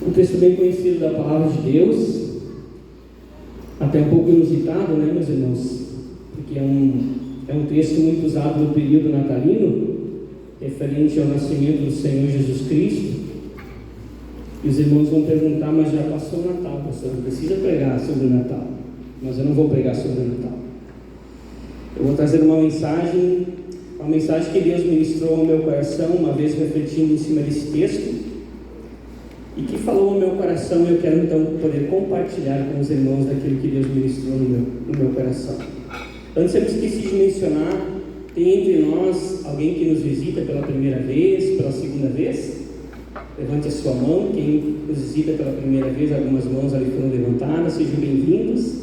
Um texto bem conhecido da Palavra de Deus, até um pouco inusitado, né, meus irmãos? Porque é um texto muito usado no período natalino, referente ao nascimento do Senhor Jesus Cristo. E os irmãos vão perguntar: mas já passou o Natal, pastor, não precisa pregar sobre o Natal. Mas eu não vou pregar sobre o Natal. Eu vou trazer uma mensagem que Deus ministrou ao meu coração, uma vez refletindo em cima desse texto, e que falou ao meu coração, e eu quero então poder compartilhar com os irmãos daquilo que Deus ministrou no meu coração. Antes, eu me esqueci de mencionar, tem entre nós alguém que nos visita pela primeira vez, pela segunda vez? Levante a sua mão. Quem nos visita pela primeira vez, algumas mãos ali foram levantadas, sejam bem-vindos.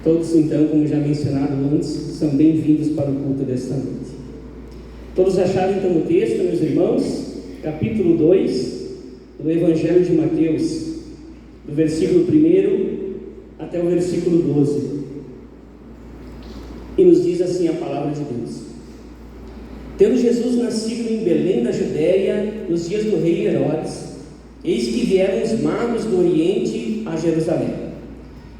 Todos, então, como já mencionado antes, são bem-vindos para o culto desta noite. Todos acharam então o texto, meus irmãos? Capítulo 2 do Evangelho de Mateus, do versículo 1 até o versículo 12. E nos diz assim a palavra de Deus: Tendo Jesus nascido em Belém da Judéia, nos dias do rei Herodes, eis que vieram os magos do Oriente a Jerusalém,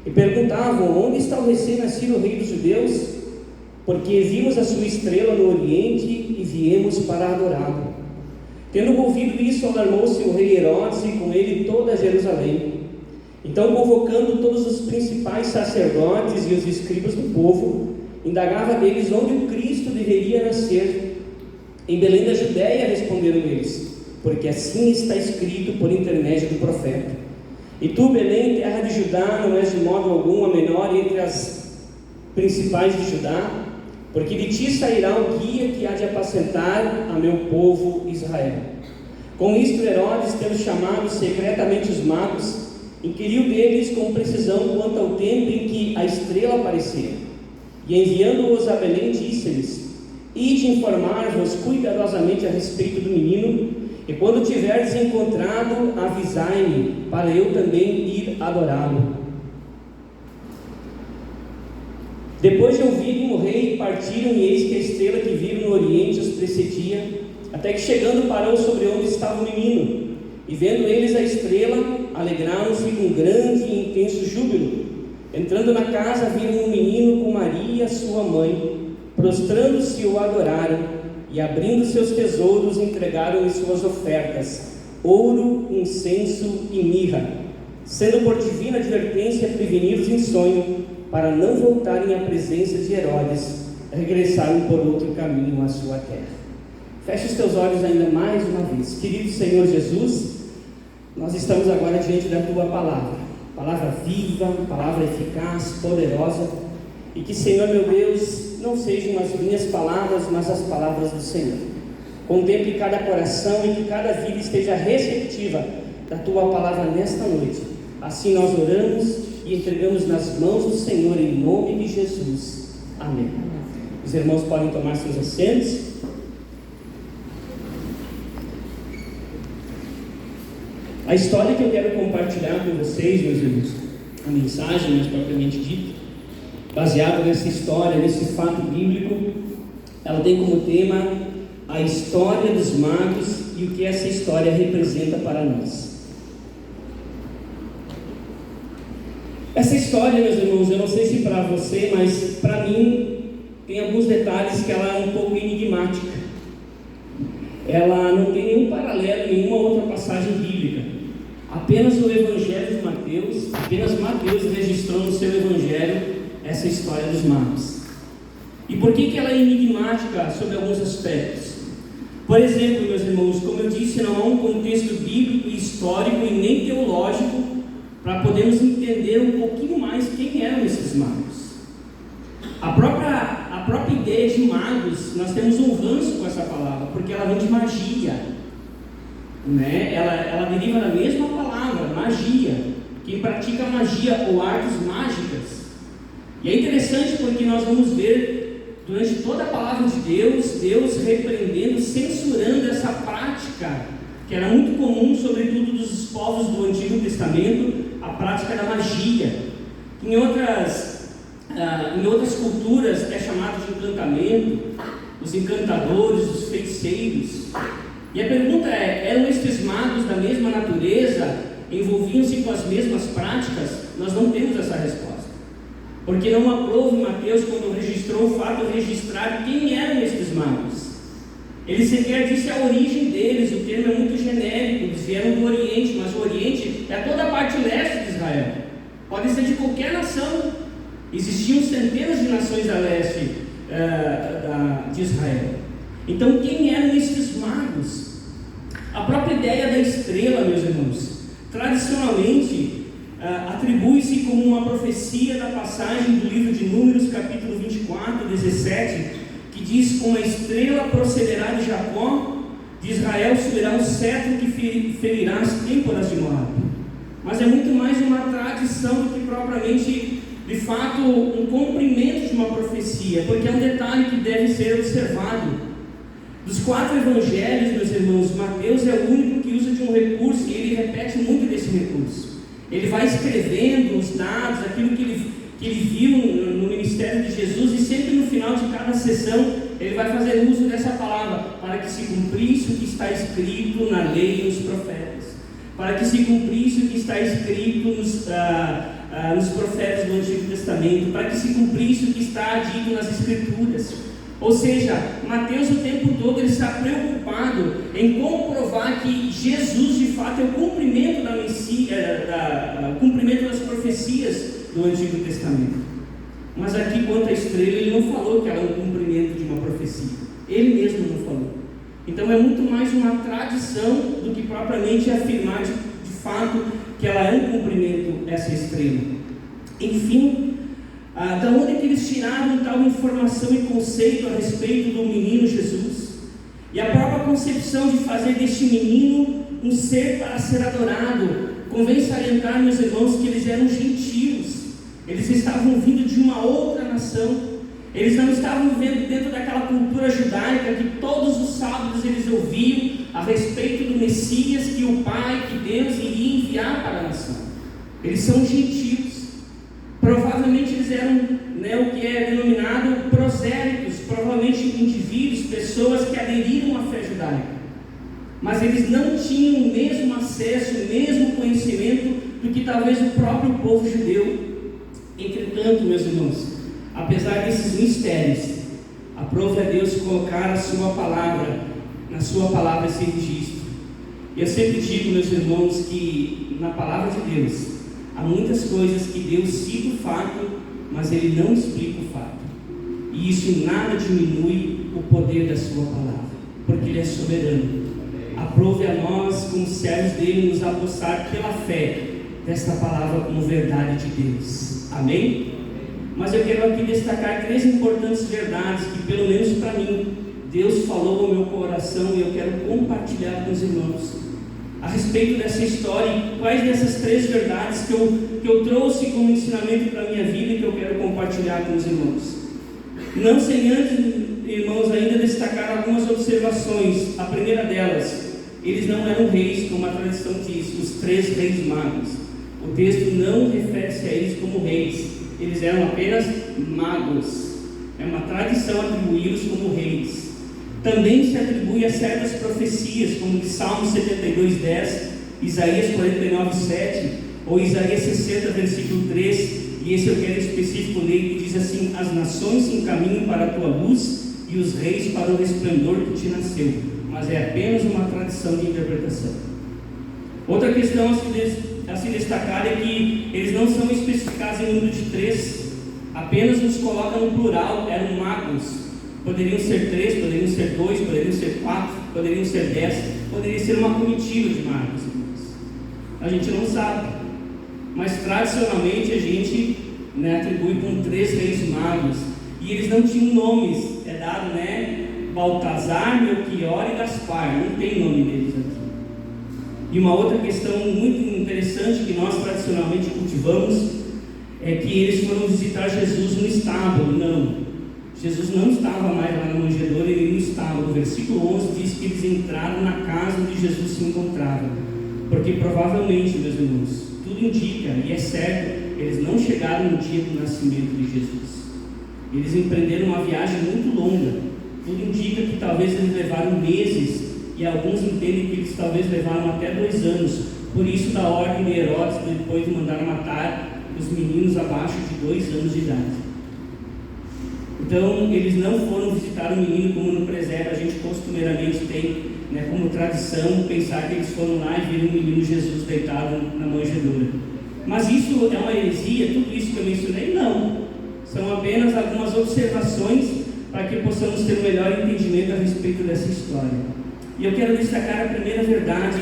e perguntavam: onde está o recém-nascido rei dos judeus? Porque vimos a sua estrela no Oriente e viemos para adorá-lo. Tendo ouvido isso, alarmou-se o rei Herodes e com ele toda Jerusalém. Então, convocando todos os principais sacerdotes e os escribas do povo, indagava deles onde o Cristo deveria nascer. Em Belém da Judéia, responderam eles, porque assim está escrito por intermédio do profeta: E tu, Belém, terra de Judá, não és de modo algum a menor entre as principais de Judá, porque de ti sairá o guia que há de apacentar a meu povo Israel. Com isto, Herodes, tendo chamado secretamente os magos, inquiriu deles com precisão quanto ao tempo em que a estrela aparecia. E enviando-os a Belém, disse-lhes: Ide informar-vos cuidadosamente a respeito do menino, e quando tiverdes encontrado, avisai-me, para eu também ir adorá-lo. Depois de ouvirem o rei, partiram, e eis que a estrela que viram no Oriente os precedia, até que chegando parou sobre onde estava o menino. E vendo eles a estrela, alegraram-se com grande e intenso júbilo. Entrando na casa, viram um menino com Maria, sua mãe. Prostrando-se, o adoraram, e abrindo seus tesouros, entregaram-lhe suas ofertas: ouro, incenso e mirra, sendo por divina advertência prevenidos em sonho, para não voltarem à presença de Herodes, regressaram por outro caminho à sua terra. Feche os teus olhos ainda mais uma vez. Querido Senhor Jesus, nós estamos agora diante da Tua palavra, palavra viva, palavra eficaz, poderosa, e que, Senhor meu Deus, não sejam as minhas palavras, mas as palavras do Senhor. Contemple cada coração e que cada vida esteja receptiva da Tua palavra nesta noite. Assim nós oramos e entregamos nas mãos do Senhor, em nome de Jesus. Amém. Os irmãos podem tomar seus assentos. A história que eu quero compartilhar com vocês, meus irmãos, a mensagem mais propriamente dita, baseada nessa história, nesse fato bíblico, ela tem como tema a história dos magos e o que essa história representa para nós. Essa história, meus irmãos, eu não sei se para você, mas para mim tem alguns detalhes que ela é um pouco enigmática. Ela não tem nenhum paralelo em nenhuma outra passagem bíblica. Apenas no Evangelho de Mateus, apenas Mateus registrou no seu Evangelho essa história dos magos. E por que ela é enigmática sobre alguns aspectos? Por exemplo, meus irmãos, como eu disse, não há um contexto bíblico, histórico e nem teológico para podermos entender um pouquinho mais quem eram esses magos. A própria ideia de magos, nós temos um ranço com essa palavra, porque ela vem de magia, né? Ela deriva da mesma palavra, magia. Quem pratica magia ou artes mágicas. E é interessante porque nós vamos ver durante toda a palavra de Deus repreendendo, censurando essa prática que era muito comum, sobretudo dos povos do Antigo Testamento, a prática da magia. Em outras culturas é chamado de encantamento, os encantadores, os feiticeiros. E a pergunta é: eram estes magos da mesma natureza envolviam-se com as mesmas práticas, nós não temos essa resposta. Porque não aprove Mateus, quando registrou o fato, registrar quem eram estes magos. Ele sequer disse a origem deles, o termo é muito genérico, eles vieram do Oriente, mas o Oriente é toda a parte leste de Israel. Pode ser de qualquer nação. Existiam centenas de nações a leste de Israel. Então, quem eram estes magos? A própria ideia da estrela, meus irmãos, tradicionalmente atribui-se como uma profecia da passagem do livro de Números, capítulo 24, 17, que diz: com a estrela procederá de Jacó, de Israel subirá um cetro que ferirá as têmporas de Moabe. Mas é muito mais uma tradição do que propriamente, de fato, um cumprimento de uma profecia, porque é um detalhe que deve ser observado. Dos 4 evangelhos, meus irmãos, Mateus é o único que usa de um recurso, e ele repete muito desse recurso. Ele vai escrevendo os dados, aquilo que ele viu no ministério de Jesus, e sempre no final de cada sessão ele vai fazer uso dessa palavra: para que se cumprisse o que está escrito na lei e nos profetas, para que se cumprisse o que está escrito nos profetas do Antigo Testamento, para que se cumprisse o que está dito nas Escrituras. Ou seja, Mateus o tempo todo ele está preocupado em comprovar que Jesus de fato é o cumprimento o cumprimento das profecias do Antigo Testamento. Mas aqui, quanto à estrela, ele não falou que ela é um cumprimento de uma profecia. Ele mesmo não falou. Então é muito mais uma tradição do que propriamente afirmar de fato que ela é um cumprimento, essa estrela. Enfim, da onde que eles tiraram tal informação e conceito a respeito do menino Jesus? E a própria concepção de fazer deste menino um ser para ser adorado. Convém salientar, meus irmãos, que eles eram gentios. Eles estavam vindo de uma outra nação. Eles não estavam vivendo dentro daquela cultura judaica que todos os sábados eles ouviam a respeito do Messias que o Pai, que Deus iria enviar para a nação. Eles são gentios. Provavelmente eles eram o que é denominado prosélitos, provavelmente indivíduos, pessoas que aderiram à fé judaica. Mas eles não tinham o mesmo acesso, o mesmo conhecimento do que talvez o próprio povo judeu. Entretanto, meus irmãos, apesar desses mistérios, aprove a Deus colocar na sua palavra esse registro. E eu sempre digo, meus irmãos, que na palavra de Deus há muitas coisas que Deus cita o fato, mas Ele não explica o fato. E isso em nada diminui o poder da sua palavra, porque Ele é soberano. Aprove a nós, como servos dele, nos apossar pela fé desta palavra como verdade de Deus. Amém? Mas eu quero aqui destacar 3 importantes verdades que, pelo menos para mim, Deus falou ao meu coração e eu quero compartilhar com os irmãos a respeito dessa história, e quais dessas 3 verdades que eu trouxe como ensinamento para a minha vida e que eu quero compartilhar com os irmãos. Não sem antes, irmãos, ainda destacar algumas observações. A primeira delas: eles não eram reis, como a tradição diz, os 3 reis magos. O texto não refere-se a eles como reis, eles eram apenas magos. É uma tradição atribuí-los como reis. Também se atribui a certas profecias, como de Salmo 72:10, Isaías 49:7, ou Isaías 60, versículo 3, e esse eu quero em específico ler, que diz assim: as nações se encaminham para a tua luz, e os reis para o resplendor que te nasceu. Mas é apenas uma tradição de interpretação. Outra questão a se destacar é que eles não são especificados em número de 3, apenas nos coloca no plural, eram magos. Poderiam ser 3, poderiam ser 2, poderiam ser 4, poderiam ser 10, poderia ser uma comitiva de magos. A gente não sabe, mas tradicionalmente a gente atribui com 3 reis magos, e eles não tinham nomes, é dado, Baltazar, Melquior e Gaspar, não tem nome deles aqui. E uma outra questão muito interessante que nós tradicionalmente cultivamos é que eles foram visitar Jesus no estábulo. Não, Jesus não estava mais lá na manjedoura, ele não estava. O versículo 11 diz que eles entraram na casa onde Jesus se encontrava, porque provavelmente, meus irmãos, tudo indica, e é certo, eles não chegaram no dia do nascimento de Jesus. Eles empreenderam uma viagem muito longa. Tudo indica que talvez eles levaram meses e alguns entendem que eles talvez levaram até 2 anos, por isso da ordem de Herodes, depois de mandar matar os meninos abaixo de 2 anos de idade. Então, eles não foram visitar o menino como no presépio a gente costumeiramente tem, né, como tradição, pensar que eles foram lá e viram o menino Jesus deitado na manjedoura. Mas isso é uma heresia? Tudo isso que eu mencionei? Não. São apenas algumas observações para que possamos ter um melhor entendimento a respeito dessa história. E eu quero destacar a primeira verdade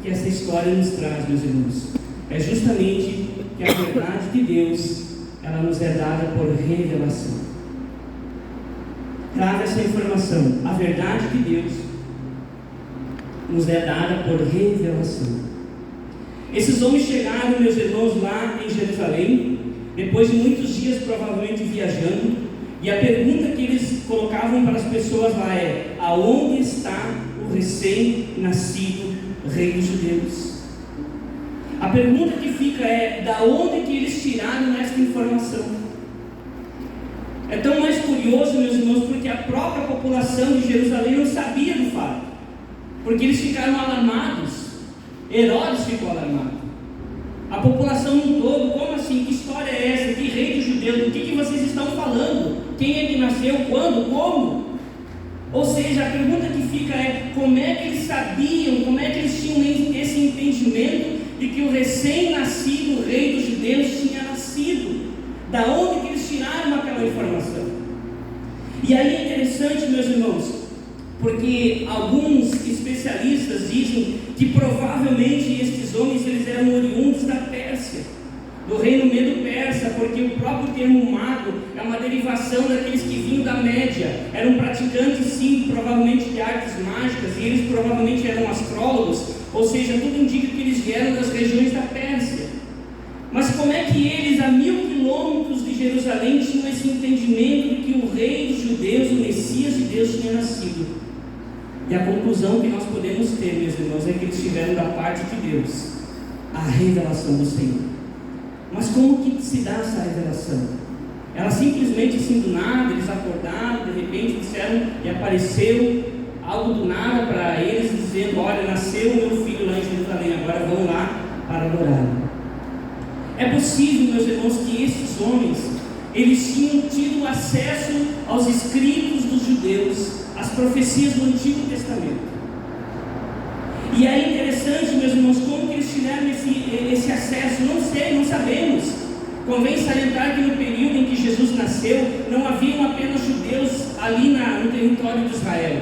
que essa história nos traz, meus irmãos. É justamente que a verdade de Deus, ela nos é dada por revelação. Traga essa informação. A verdade de Deus nos é dada por revelação. Esses homens chegaram, meus irmãos, lá em Jerusalém, depois de muitos dias provavelmente viajando, e a pergunta que eles colocavam para as pessoas lá é: aonde está o recém-nascido rei dos judeus? A pergunta que fica é: da onde que eles tiraram esta informação? É tão mais curioso, meus irmãos, porque a própria população de Jerusalém não sabia do fato, porque eles ficaram alarmados. Herodes ficou alarmado, a população no todo. Como assim? Que história é essa? Que rei dos judeus? Do que vocês estão falando? Quem é que nasceu? Quando? Como? Ou seja, a pergunta que fica é: como é que eles sabiam, como é que eles tinham esse entendimento de que o recém-nascido rei dos judeus tinha nascido? Da onde que eles tiraram aquela informação? E aí é interessante, meus irmãos, porque alguns especialistas dizem que provavelmente estes homens eles eram oriundos da Pérsia, do reino Medo-Persa, porque o próprio termo mago é uma derivação daqueles que vinham da Média. Eram praticantes, sim, provavelmente de artes mágicas, e eles provavelmente eram astrólogos, ou seja, tudo indica que eles vieram das regiões da Pérsia. Mas como é que eles, a 1000 quilômetros de Jerusalém, tinham esse entendimento de que o rei dos judeus, o Messias de Deus, tinha nascido? E a conclusão que nós podemos ter, meus irmãos, é que eles tiveram da parte de Deus a revelação do Senhor. Mas como que se dá essa revelação? Ela simplesmente assim do nada, eles acordaram, de repente disseram, e apareceu algo do nada para eles, dizendo: olha, nasceu o meu filho lá em Jerusalém, agora vão lá para adorá-lo. É possível, meus irmãos, que esses homens, eles tinham tido acesso aos escritos dos judeus, às profecias do Antigo Testamento. E é interessante, meus irmãos, como que eles tiveram esse acesso? Não sei, não sabemos. Convém salientar que no período em que Jesus nasceu, não haviam apenas judeus ali no território de Israel.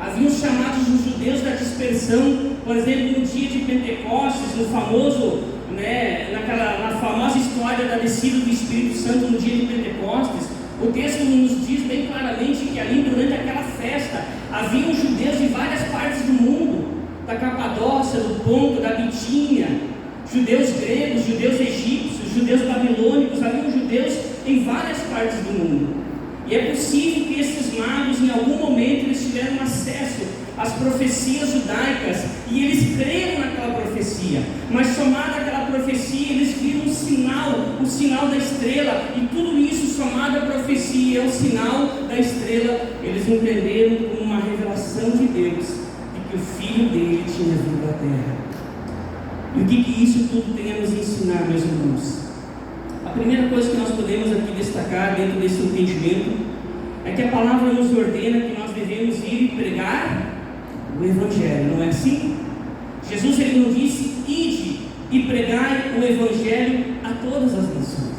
Haviam os chamados os judeus da dispersão. Por exemplo, no dia de Pentecostes, no famoso, na famosa história da descida do Espírito Santo no dia de Pentecostes, o texto nos diz bem claramente que ali durante aquela festa haviam judeus de várias partes do mundo, da Capadócia, do Ponto, da Bitínia, judeus gregos, judeus egípcios, judeus babilônicos, haviam judeus em várias partes do mundo. E é possível que esses magos, em algum momento, eles tiveram acesso às profecias judaicas e eles creram naquela profecia, mas somado àquela profecia, eles viram o sinal da estrela, e tudo isso somado à profecia, ao sinal da estrela, eles entenderam como uma revelação de Deus, de que o filho dele tinha vindo à terra. E o que isso tudo tem a nos ensinar, meus irmãos? A primeira coisa que nós podemos aqui destacar dentro desse entendimento é que a palavra nos ordena que nós devemos ir e pregar o Evangelho, não é assim? Jesus ele não disse: ide e pregai o Evangelho a todas as nações.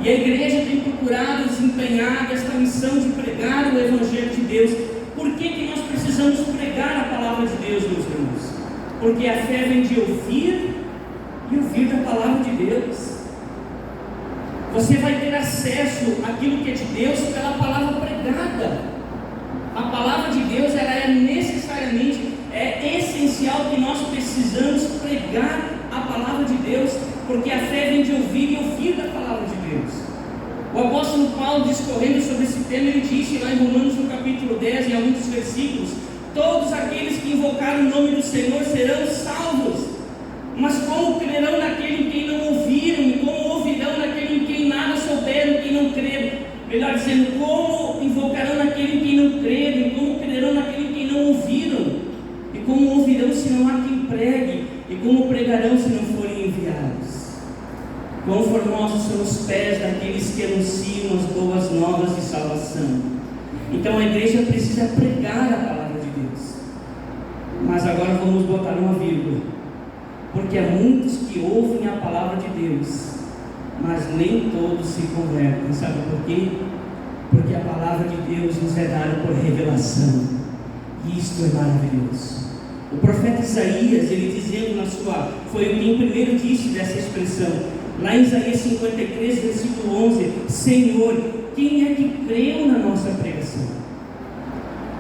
E a igreja tem procurado desempenhar esta missão de pregar o Evangelho de Deus. Por que nós precisamos pregar a palavra de Deus, meus irmãos? Porque a fé vem de ouvir e ouvir da palavra de Deus. Você vai ter acesso àquilo que é de Deus pela palavra pregada. A palavra de Deus, ela é necessariamente, é essencial que nós precisamos pregar a palavra de Deus, porque a fé vem de ouvir e ouvir da palavra de Deus. O apóstolo Paulo, discorrendo sobre esse tema, ele disse lá em Romanos no capítulo 10, em alguns versículos: todos aqueles que invocarem o nome do Senhor serão salvos. Mas como crerão naquele em quem não ouviram? E como ouvirão naquele em quem nada souberam, quem não creram? Melhor dizendo, como invocarão naquele em quem não creram? E como crerão naquele em quem não ouviram? E como ouvirão se não há quem pregue? E como pregarão se não forem enviados? Quão formosos são os pés daqueles que anunciam as boas novas de salvação. Então a igreja precisa pregar a palavra de Deus. Mas agora vamos botar uma vírgula, porque há muitos que ouvem a palavra de Deus, mas nem todos se convertem. Sabe por quê? Porque a palavra de Deus nos é dada por revelação, e isto é maravilhoso. O profeta Isaías, ele dizendo foi quem primeiro disse dessa expressão, lá em Isaías 53, versículo 11: Senhor, quem é que creu na nossa pregação?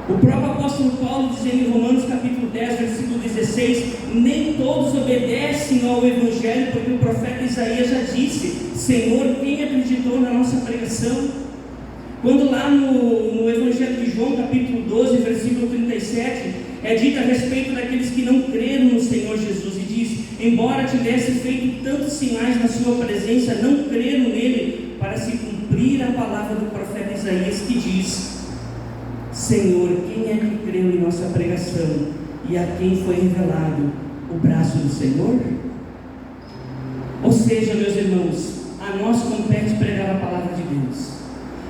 O próprio apóstolo Paulo dizendo em Romanos capítulo 10, versículo 16: nem todos obedecem ao Evangelho, porque o profeta Isaías já disse: Senhor, quem acreditou na nossa pregação? Quando lá no Evangelho de João capítulo 12, versículo 37, é dito a respeito daqueles que não creram no Senhor Jesus, e diz: embora tivesse feito tantos sinais na sua presença, não creram nele, para se cumprir a palavra do profeta Isaías, que diz: Senhor, quem é que creu em nossa pregação, e a quem foi revelado o braço do Senhor? Ou seja, meus irmãos, a nós compete pregar a palavra de Deus.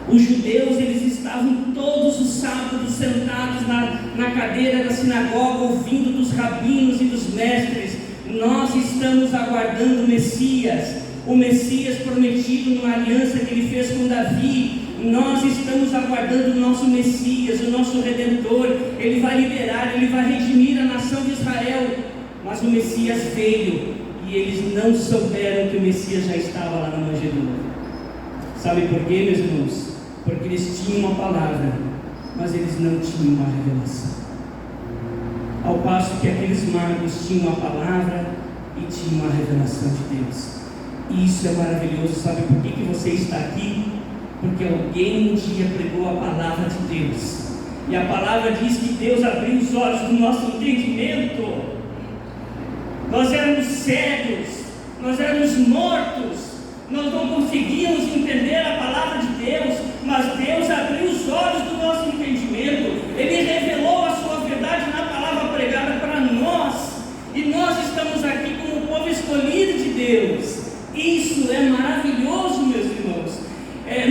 Os judeus, eles estavam todos os sábados sentados na cadeira da sinagoga, ouvindo dos rabinos e dos mestres. Nós estamos aguardando o Messias prometido numa aliança que ele fez com Davi. Nós estamos aguardando o nosso Messias, o nosso Redentor. Ele vai liberar, ele vai redimir a nação de Israel. Mas o Messias veio, e eles não souberam que o Messias já estava lá na manjedoura. Sabe por quê, meus irmãos? Porque eles tinham uma palavra, mas eles não tinham uma revelação. Ao passo que aqueles magos tinham a palavra e tinham a revelação de Deus. E isso é maravilhoso. Sabe por que você está aqui? Porque alguém um dia pregou a palavra de Deus, e a palavra diz que Deus abriu os olhos do nosso entendimento. Nós éramos cegos, nós éramos mortos, nós não conseguíamos entender a palavra de Deus, mas Deus abriu os olhos do nosso entendimento. Ele revelou a sua verdade na palavra pregada para nós, e nós estamos aqui como o povo escolhido de Deus. Isso é maravilhoso, meus irmãos.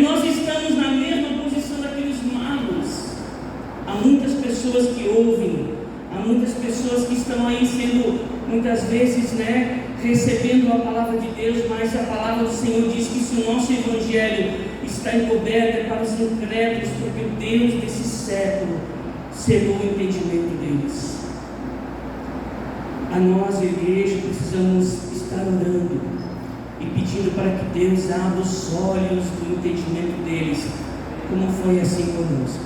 Nós estamos na mesma posição daqueles magos. Há muitas pessoas que ouvem, há muitas pessoas que estão aí sendo, muitas vezes, recebendo a palavra de Deus, mas a palavra do Senhor diz que se o nosso Evangelho está encoberto é para os incrédulos, porque o Deus desse século cegou o entendimento deles. A nós, igreja, precisamos estar orando e pedindo para que Deus abra os olhos do entendimento deles, como foi assim conosco.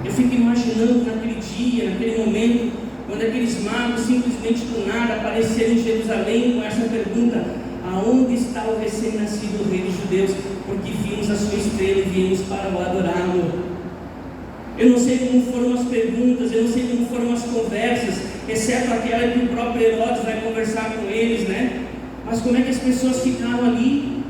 Eu fico imaginando naquele dia, naquele momento, quando aqueles magos simplesmente do nada apareceram em Jerusalém com essa pergunta: aonde está o recém-nascido rei dos judeus? Porque vimos a sua estrela e viemos para o adorá-lo. Eu não sei como foram as perguntas, eu não sei como foram as conversas, exceto aquela que o próprio Herodes vai conversar com eles, Mas como é que as pessoas ficaram ali?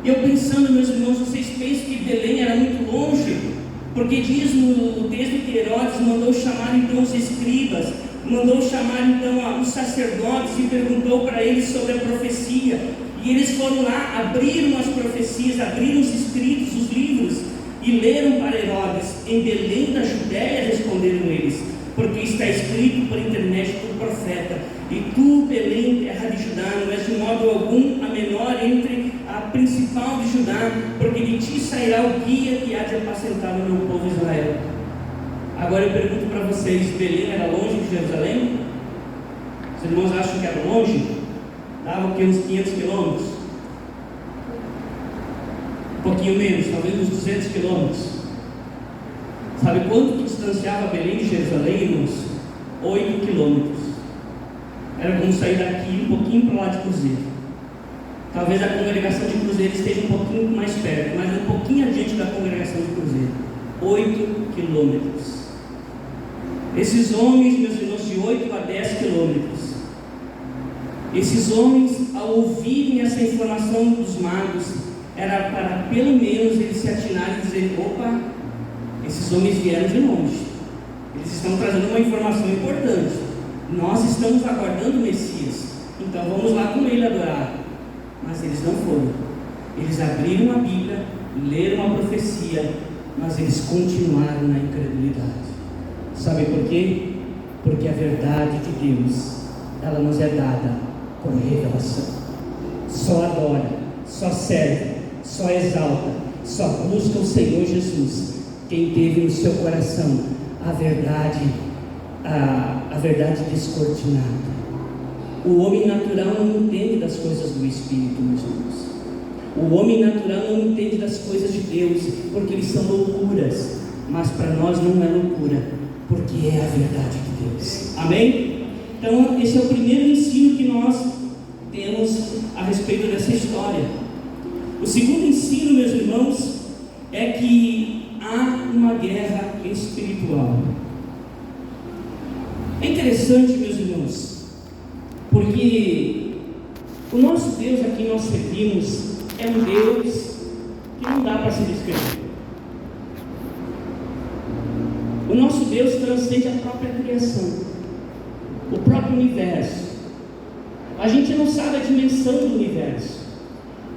E eu pensando, meus irmãos, vocês pensam que Belém era muito longe? Porque diz no texto que Herodes mandou chamar então os escribas, mandou chamar então os sacerdotes e perguntou para eles sobre a profecia. E eles foram lá, abriram as profecias, abriram os escritos, os livros, e leram para Herodes. Em Belém da Judéia, responderam eles, porque está escrito por intermédio do profeta: e tu, Belém, terra de Judá, não és de modo algum a menor entre a principal de Judá, porque de ti sairá o guia que há de apacentar o meu povo Israel. Agora eu pergunto para vocês: Belém era longe de Jerusalém? Os irmãos acham que era longe? Dava o que, uns 500 quilômetros? Um pouquinho menos, talvez uns 200 quilômetros. Sabe quanto que distanciava Belém de Jerusalém, irmãos? 8 quilômetros. Era como sair daqui um pouquinho para lá de Cruzeiro. Talvez a congregação de Cruzeiro esteja um pouquinho mais perto, mas um pouquinho adiante da congregação de Cruzeiro. 8 quilômetros. Esses homens, meus irmãos, de 8 a 10 quilômetros. Esses homens, ao ouvirem essa informação dos magos, era para pelo menos eles se atinarem e dizer: opa, esses homens vieram de longe, eles estão trazendo uma informação importante. Nós estamos aguardando o Messias, então vamos lá com ele adorar. Mas eles não foram. Eles abriram a Bíblia, leram a profecia, mas eles continuaram na incredulidade. Sabe por quê? Porque a verdade de Deus, ela nos é dada por revelação. Só adora, só serve, só exalta, só busca o Senhor Jesus quem teve no seu coração a verdade descortinada. O homem natural não entende das coisas do Espírito, meus irmãos. O homem natural não entende das coisas de Deus, porque eles são loucuras. Mas para nós não é loucura, porque é a verdade de Deus. Amém? Então esse é o primeiro ensino que nós temos a respeito dessa história. O segundo ensino, meus irmãos, é que há uma guerra espiritual. É interessante, meus irmãos, porque o nosso Deus a quem nós servimos é um Deus que não dá para se descrever. O nosso Deus transcende a própria criação, o próprio universo. A gente não sabe a dimensão do universo.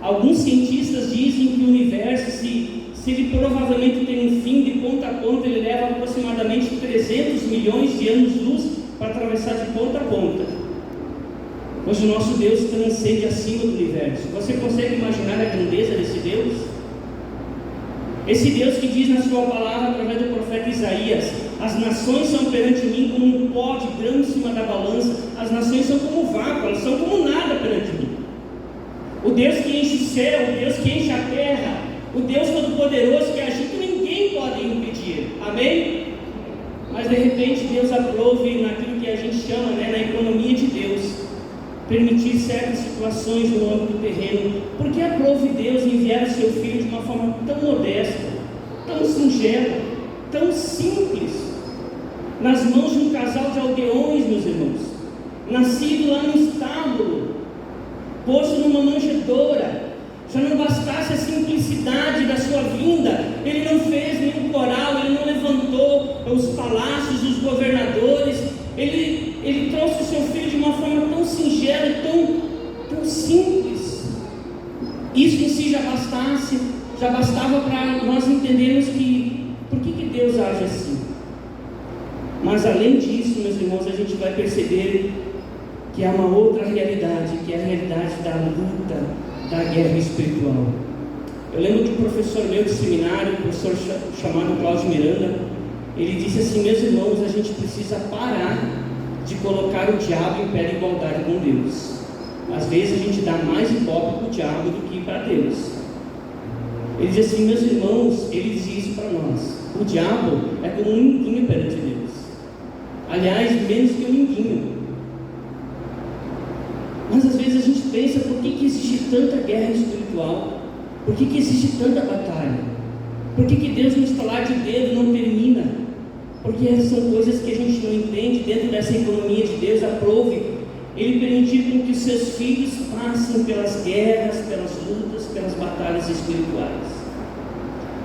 Alguns cientistas dizem que o universo, se ele provavelmente tem um fim de ponta a ponta, ele leva aproximadamente 300 milhões de anos-luz para atravessar de ponta a ponta. Pois o nosso Deus transcende acima do universo. Você consegue imaginar a grandeza desse Deus? Esse Deus que diz na sua palavra, através do profeta Isaías: as nações são perante mim como um pó de grão em cima da balança, as nações são como vácuo, elas são como nada perante mim. O Deus que enche o céu, o Deus que enche a terra, o Deus Todo-Poderoso que agir que ninguém pode impedir. Amém? Mas de repente Deus aprove naquilo que a gente chama, na economia de Deus, permitir certas situações no âmbito terreno. Porque aprove Deus enviar o seu Filho de uma forma tão modesta, tão singela, tão simples, nas mãos de um casal de aldeões, meus irmãos, nascido lá no estábulo, posto numa manjedoura. Já não bastasse a simplicidade da sua vinda, ele não fez nenhum coral, ele não levantou os palácios, os governadores, ele trouxe o seu filho de uma forma tão singela e tão simples. Isso em si já bastava para nós entendermos por que Deus age assim. Mas além disso, meus irmãos, a gente vai perceber que há uma outra realidade, que é a realidade da luta, da guerra espiritual. Eu lembro de um professor meu de seminário, um professor chamado Cláudio Miranda, ele disse assim: meus irmãos, a gente precisa parar de colocar o diabo em pé de igualdade com Deus. Às vezes a gente dá mais ibope para o diabo do que para Deus. Ele diz assim: meus irmãos, ele dizia isso para nós: o diabo é como um mindinho perante Deus. Aliás, menos que um mindinho. Mas às vezes a gente pensa: por que existe tanta guerra espiritual? Por que existe tanta batalha? Por que Deus no estalar de dedo não termina? Porque são coisas que a gente não entende. Dentro dessa economia de Deus, aprove Ele permitir com que os seus filhos passem pelas guerras, pelas lutas, pelas batalhas espirituais.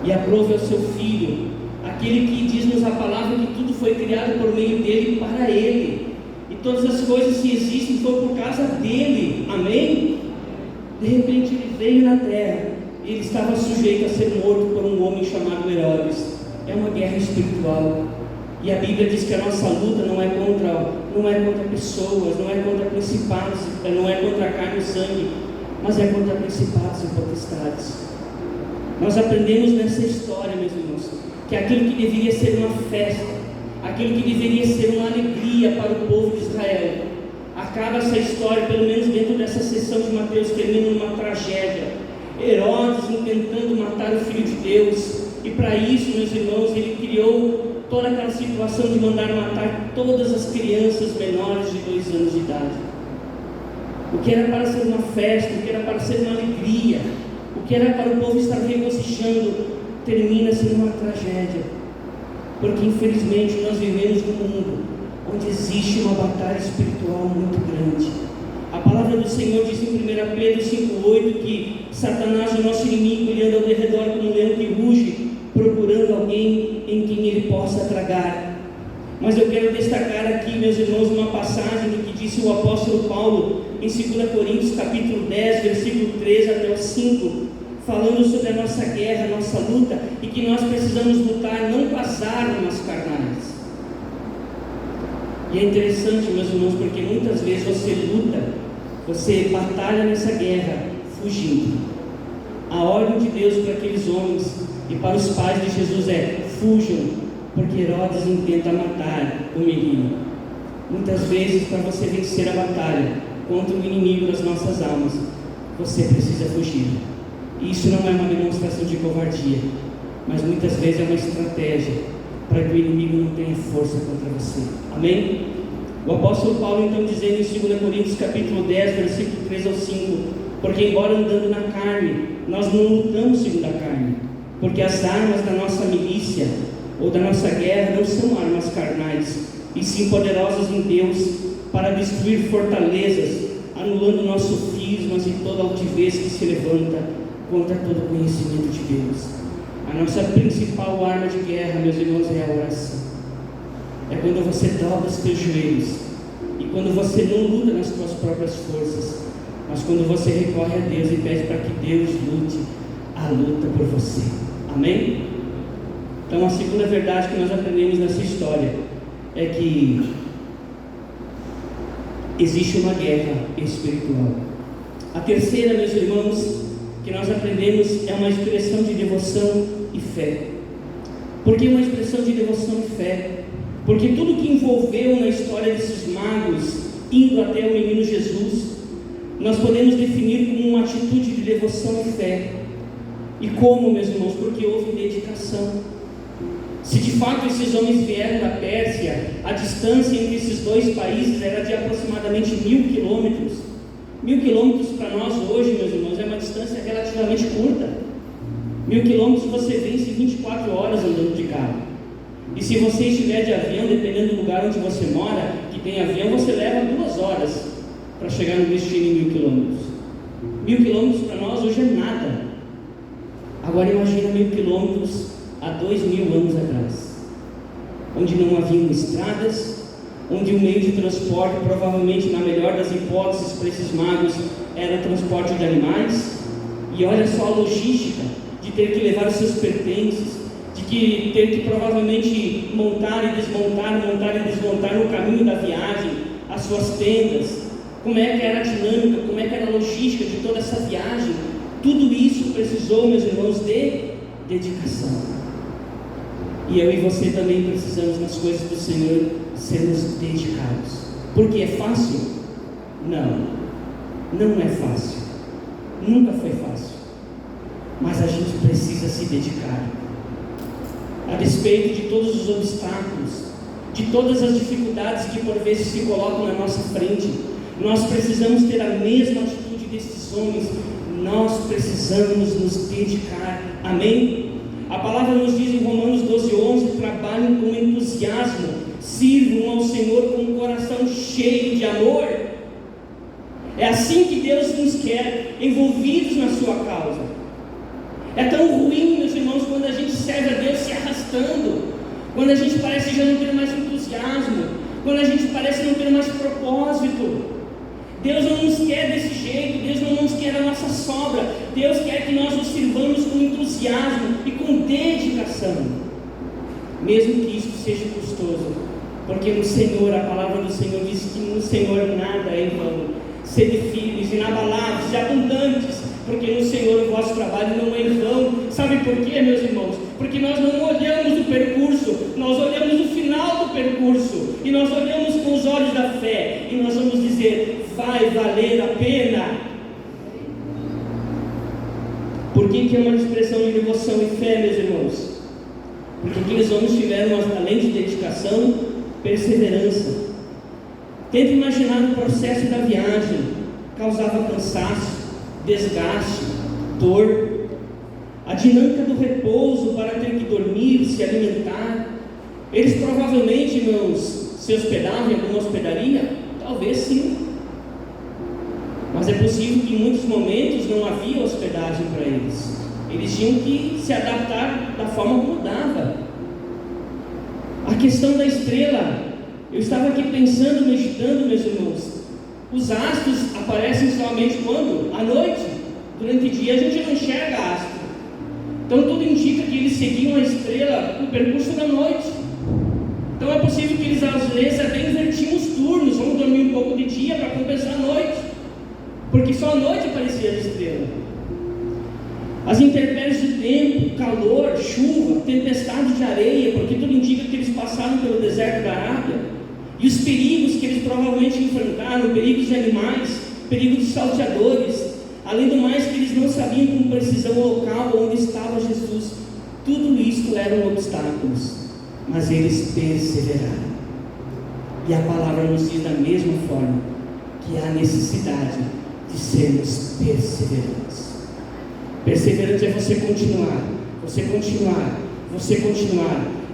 E aprove ao seu Filho, aquele que diz-nos a palavra que tudo foi criado por meio dele, para ele. E todas as coisas que existem foram por causa dele. Amém? De repente ele veio na terra e ele estava sujeito a ser morto por um homem chamado Herodes. É uma guerra espiritual. E a Bíblia diz que a nossa luta não é contra pessoas, não é contra principados, não é contra a carne e o sangue, mas é contra principados e potestades. Nós aprendemos nessa história, meus irmãos, que aquilo que deveria ser uma festa, aquilo que deveria ser uma alegria para o povo de Israel, acaba essa história, pelo menos dentro dessa sessão de Mateus, termina numa tragédia. Herodes tentando matar o Filho de Deus, e para isso, meus irmãos, ele criou toda aquela situação de mandar matar todas as crianças menores de 2 anos de idade. O que era para ser uma festa, o que era para ser uma alegria, o que era para o povo estar regozijando, termina sendo uma tragédia. Porque infelizmente nós vivemos num mundo onde existe uma batalha espiritual muito grande. A palavra do Senhor diz em 1 Pedro 5,8 que Satanás, o nosso inimigo, ele anda ao derredor como um leão que ruge, procurando alguém em quem ele possa tragar. Mas eu quero destacar aqui, meus irmãos, uma passagem do que disse o apóstolo Paulo em 2 Coríntios capítulo 10, versículo 13 até o 5, falando sobre a nossa guerra, a nossa luta, e que nós precisamos lutar não com as armas carnais. E é interessante, meus irmãos, porque muitas vezes você luta, você batalha nessa guerra fugindo. A ordem de Deus para aqueles homens e para os pais de Jesus é: fujam, porque Herodes intenta matar o menino. Muitas vezes, para você vencer a batalha contra o inimigo das nossas almas, você precisa fugir. E isso não é uma demonstração de covardia, mas muitas vezes é uma estratégia para que o inimigo não tenha força contra você. Amém? O apóstolo Paulo então dizendo em 2 Coríntios capítulo 10, versículo 3 ao 5: porque embora andando na carne, nós não lutamos segundo a carne, porque as armas da nossa milícia ou da nossa guerra não são armas carnais, e sim poderosas em Deus para destruir fortalezas, anulando nossos cismas e toda altivez que se levanta contra todo conhecimento de Deus. A nossa principal arma de guerra, meus irmãos, é a oração. É quando você dobra os teus joelhos, e quando você não luta nas suas próprias forças, mas quando você recorre a Deus e pede para que Deus lute a luta por você. Amém? Então a segunda verdade que nós aprendemos nessa história é que existe uma guerra espiritual. A terceira, meus irmãos, que nós aprendemos é uma expressão de devoção e fé. Por que uma expressão de devoção e fé? Porque tudo que envolveu na história desses magos indo até o menino Jesus, nós podemos definir como uma atitude de devoção e fé. E como, meus irmãos? Porque houve dedicação. Se de fato esses homens vieram da Pérsia, a distância entre esses dois países era de aproximadamente 1.000 quilômetros. 1.000 quilômetros para nós hoje, meus irmãos, é uma distância relativamente curta. 1.000 quilômetros você vence em 24 horas andando de carro. E se você estiver de avião, dependendo do lugar onde você mora, que tem avião, você leva 2 horas para chegar no destino em 1.000 quilômetros. 1.000 quilômetros para nós hoje é nada. Agora imagina 1.000 quilômetros há 2.000 anos atrás, onde não haviam estradas, onde o meio de transporte, provavelmente na melhor das hipóteses para esses magos, era transporte de animais. E olha só a logística de ter que levar os seus pertences, de ter que provavelmente montar e desmontar no caminho da viagem as suas tendas. Como é que era a dinâmica, como é que era a logística de toda essa viagem. Tudo isso precisou, meus irmãos, de dedicação. E eu e você também precisamos, nas coisas do Senhor, sermos dedicados. Porque é fácil? Não, não é fácil. Nunca foi fácil. Mas a gente precisa se dedicar. A despeito de todos os obstáculos, de todas as dificuldades que por vezes se colocam na nossa frente, nós precisamos ter a mesma atitude desses homens. Nós precisamos nos dedicar. Amém? A palavra nos diz em Romanos 12:11: trabalhem com entusiasmo, sirvam ao Senhor com um coração cheio de amor. É assim que Deus nos quer, envolvidos na sua causa. É tão ruim, meus irmãos, quando a gente serve a Deus se arrastando, quando a gente parece já não ter mais entusiasmo, quando a gente parece não ter mais propósito. Deus não nos quer desse jeito. Deus não nos quer a nossa sobra. Deus quer que nós nos sirvamos com entusiasmo e com dedicação, mesmo que isso seja custoso, porque no Senhor, a palavra do Senhor diz que no Senhor nada é em vão. Sede firmes, inabaláveis e abundantes, porque no Senhor o vosso trabalho não é em vão. Sabe por quê, meus irmãos? Porque nós não olhamos o percurso, nós olhamos o final do percurso, e nós olhamos com os olhos da fé, e nós vamos dizer: vai valer a pena. Por que é uma expressão de devoção e fé, meus irmãos? Porque aqueles homens tiveram, além de dedicação, perseverança. Tente imaginar o processo da viagem. Causava cansaço, desgaste, dor. A dinâmica do repouso para ter que dormir, se alimentar. Eles provavelmente, irmãos, se hospedavam em alguma hospedaria? Talvez sim. Mas é possível que em muitos momentos não havia hospedagem para eles. Eles tinham que se adaptar da forma como dava. questão da estrela, eu estava aqui pensando, meditando, meus irmãos. Os astros aparecem somente quando? À noite. Durante o dia a gente não enxerga astro. Então tudo indica que eles seguiam a estrela no percurso da noite. Então é possível que eles às vezes até invertiam os turnos, vamos dormir um pouco de dia para compensar a noite, porque só à noite aparecia a estrela. As intempéries do tempo, calor, chuva, tempestade de areia, porque tudo indica que eles passaram pelo deserto da Arábia, e os perigos que eles provavelmente enfrentaram, perigos de animais, perigos de salteadores, além do mais que eles não sabiam com precisão o local onde estava Jesus. Tudo isso eram obstáculos, mas eles perseveraram. E a palavra nos diz da mesma forma que há necessidade de sermos perseverantes. Perseverante é você continuar,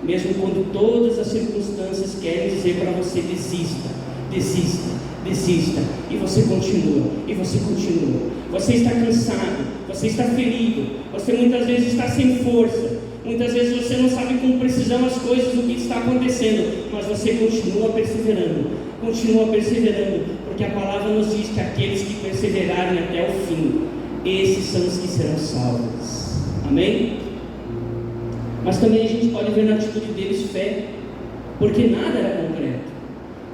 mesmo quando todas as circunstâncias querem dizer para você desista, e você continua. Você está cansado, você está ferido, você muitas vezes está sem força, muitas vezes você não sabe com precisão as coisas, o que está acontecendo, mas você continua perseverando, porque a palavra nos diz que aqueles que perseverarem até o fim, esses são os que serão salvos. Amém? Mas também a gente pode ver na atitude deles fé, porque nada era concreto.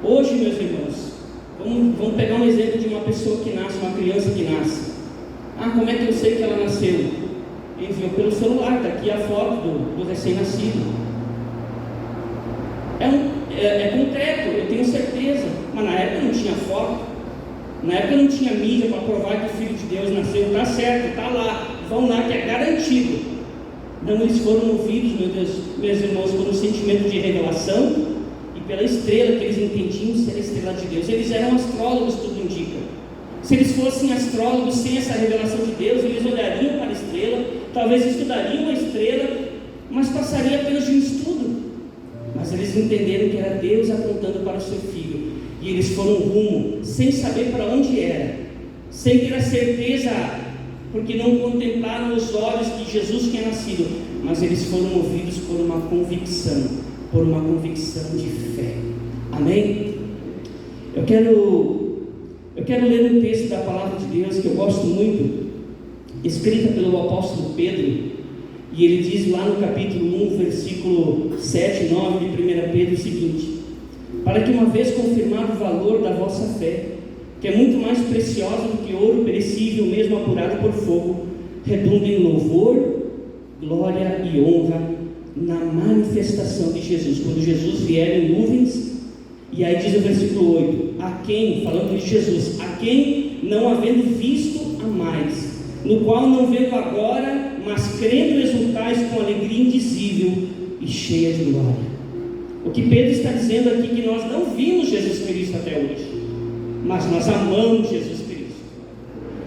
Hoje, meus irmãos, vamos pegar um exemplo de uma pessoa que nasce, uma criança que nasce. Como é que eu sei que ela nasceu? Enviou pelo celular, está aqui a foto do recém-nascido. É concreto, eu tenho certeza, mas na época não tinha foto. Na época não tinha mídia para provar que o Filho de Deus nasceu. Está certo, está lá, vão lá que é garantido. Não, eles foram movidos, meu Deus, meus irmãos, por um sentimento de revelação e pela estrela, que eles entendiam ser a estrela de Deus. Eles eram astrólogos, tudo indica. Se eles fossem astrólogos sem essa revelação de Deus, eles olhariam para a estrela, talvez estudariam a estrela, mas passariam apenas de um estudo. Mas eles entenderam que era Deus apontando para o seu filho, e eles foram rumo, sem saber para onde era, sem ter a certeza, porque não contemplaram os olhos que Jesus tinha nascido, mas eles foram movidos por uma convicção de fé. Amém? Eu quero ler um texto da palavra de Deus que eu gosto muito, escrita pelo apóstolo Pedro, e ele diz lá no capítulo 1, versículo 7 e 9 de 1 Pedro o seguinte: para que, uma vez confirmado o valor da vossa fé, que é muito mais preciosa do que ouro perecível, mesmo apurado por fogo, redunde em louvor, glória e honra na manifestação de Jesus. Quando Jesus vier em nuvens, e aí diz o versículo 8: a quem, falando de Jesus, a quem, não havendo visto, amais, no qual não vendo agora, mas crendo exultais com alegria indizível e cheia de glória. O que Pedro está dizendo aqui é que nós não vimos Jesus Cristo até hoje, mas nós amamos Jesus Cristo.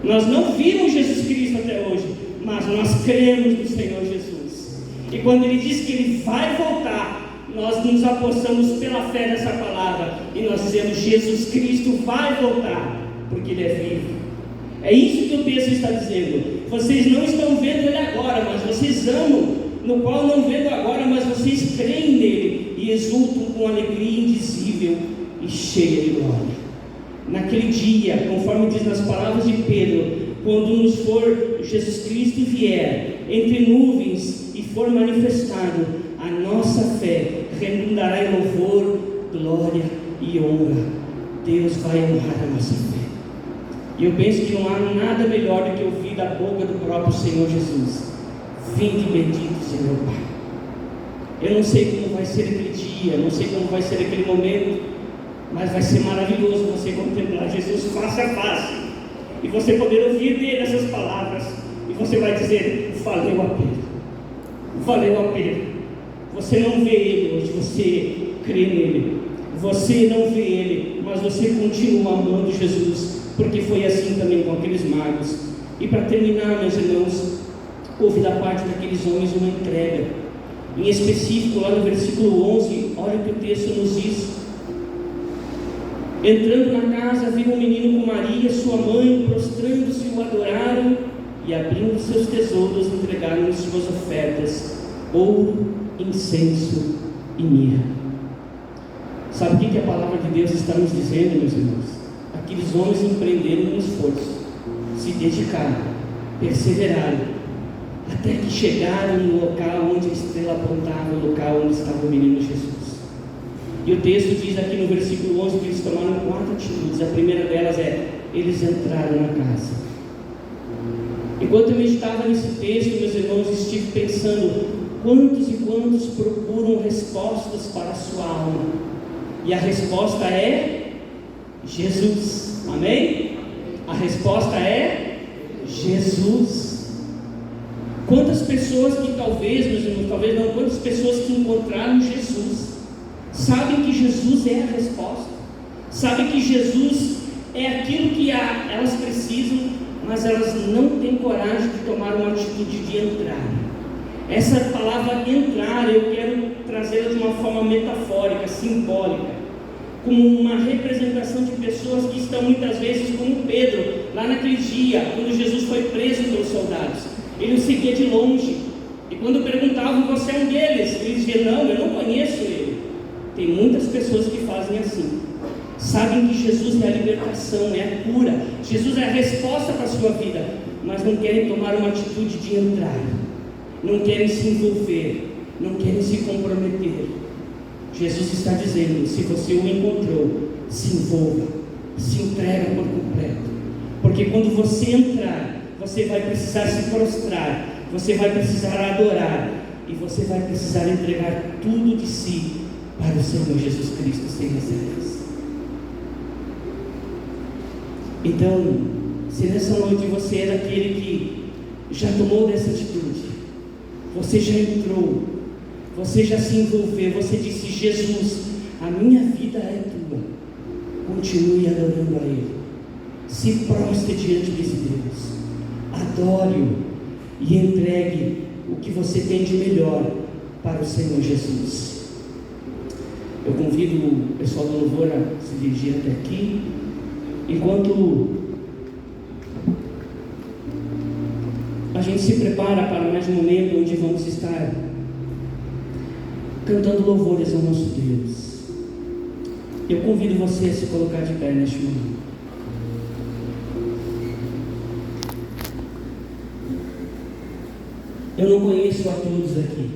Nós não vimos Jesus Cristo até hoje, mas nós cremos no Senhor Jesus. E quando Ele diz que Ele vai voltar, nós nos apossamos pela fé dessa palavra, e nós dizemos: Jesus Cristo vai voltar, porque Ele é vivo. É isso que o texto está dizendo. Vocês não estão vendo Ele agora, mas vocês amam, no qual não vendo agora, mas vocês creem nele, e exultam com alegria indizível e cheia de glória. Naquele dia, conforme diz nas palavras de Pedro, quando nos for Jesus Cristo vier entre nuvens e for manifestado, a nossa fé redundará em louvor, glória e honra. Deus vai honrar a nossa fé. E eu penso que não há nada melhor do que ouvir da boca do próprio Senhor Jesus: vinde bendito Senhor Pai. Eu não sei como vai ser aquele dia, não sei como vai ser aquele momento, mas vai ser maravilhoso você contemplar Jesus face a face, e você poder ouvir dele essas palavras, e você vai dizer: valeu a pena. Você não vê ele hoje, você crê nele. Você não vê ele, mas você continua amando Jesus, porque foi assim também com aqueles magos. E para terminar, meus irmãos, houve da parte daqueles homens uma entrega. Em específico, lá no versículo 11, olha o que o texto nos diz: entrando na casa, viu um menino com Maria, sua mãe, prostrando-se, o adoraram, e abrindo seus tesouros, entregaram suas ofertas, ouro, incenso e mirra. que a palavra de Deus está nos dizendo, meus irmãos? Aqueles homens empreenderam um esforço, se dedicaram, perseveraram, até que chegaram no local onde a estrela apontava, o local onde estava o menino Jesus. E o texto diz aqui no versículo 11 que eles tomaram 4 atitudes. A primeira delas é: eles entraram na casa. Enquanto eu meditava nesse texto, meus irmãos, estive pensando quantos e quantos procuram respostas para a sua alma, e a resposta é Jesus. Amém? A resposta é Jesus. Quantas pessoas que talvez, meus irmãos, talvez não, quantas pessoas que encontraram Jesus sabem que Jesus é a resposta, sabem que Jesus é aquilo que elas precisam, mas elas não têm coragem de tomar uma atitude de entrar. Essa palavra entrar, eu quero trazê-la de uma forma metafórica, simbólica, como uma representação de pessoas que estão muitas vezes como Pedro, lá naquele dia, quando Jesus foi preso pelos soldados. Ele o seguia de longe, e quando perguntavam: você é um deles? Ele dizia: não, eu não conheço ele. Tem muitas pessoas que fazem assim, sabem que Jesus é a libertação, é a cura, Jesus é a resposta para a sua vida, mas não querem tomar uma atitude de entrar, não querem se envolver, não querem se comprometer. Jesus está dizendo: se você o encontrou, se envolva, se entrega por completo, porque quando você entrar, você vai precisar se prostrar, você vai precisar adorar, e você vai precisar entregar tudo de si para o Senhor Jesus Cristo sem reservas. Então, se nessa noite você é daquele que já tomou dessa atitude, você já entrou, você já se envolveu, você disse: Jesus, a minha vida é tua, continue adorando a Ele, se prostre diante desse Deus, adore-o e entregue o que você tem de melhor para o Senhor Jesus. Eu convido o pessoal do louvor a se dirigir até aqui, enquanto a gente se prepara para mais um momento onde vamos estar cantando louvores ao nosso Deus. Eu convido você a se colocar de pé neste momento. Eu não conheço a todos aqui,